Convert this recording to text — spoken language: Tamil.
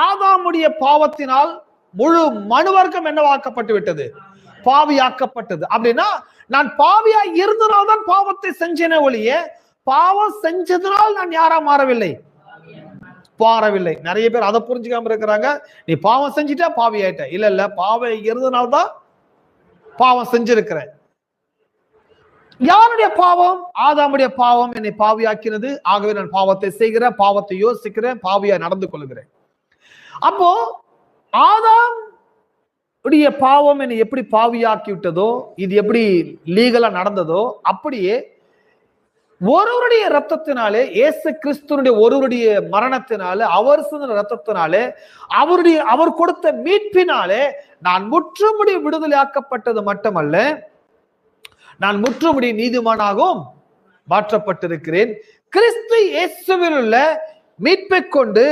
ஆதாமுடைய பாவத்தினால் முழு மனுவர்க்கம் என்னவாக்கப்பட்டு விட்டது? பாவியாக்கப்பட்டது. அப்படின்னா நான் பாவியா இருந்தனால்தான் பாவத்தை செஞ்சேனே ஒழிய பாவம் செஞ்சதுனால் நான் யாரா மாறவில்லை, மாறவில்லை. நிறைய பேர் அதை புரிஞ்சுக்காம இருக்கிறாங்க. நீ பாவம் செஞ்சுட்டா பாவி ஆயிட்ட. இல்ல இல்ல, பாவம் இருந்தனால்தான் பாவம் செஞ்சிருக்கிறேன். யாருடைய பாவம்? ஆதாமுடைய பாவம் என்னை பாவியாக்கினது. ஆகவே நான் பாவத்தை செய்கிறேன், பாவத்தை யோசிக்கிறேன், பாவியா நடந்து கொள்கிறேன். அப்போ ஆதாம் உடைய பாவம் என்னை எப்படி பாவியாக்கி விட்டதோ, இது எப்படி லீகலா நடந்ததோ, அப்படியே ஒருவருடைய ரத்தத்தினாலே, இயேசு கிறிஸ்துனுடைய ஒருவருடைய மரணத்தினாலே, அவர் சிந்தின ரத்தத்தினாலே, அவர் கொடுத்த மீட்பினாலே நான் முற்றுமுடி விடுதலையாக்கப்பட்டது மட்டுமல்ல, நான் முற்றுமுடி நீதிமானாகவும் மாற்றப்பட்டிருக்கிறேன். கிறிஸ்து இயேசுவில் உள்ள மீட்பை கொண்டு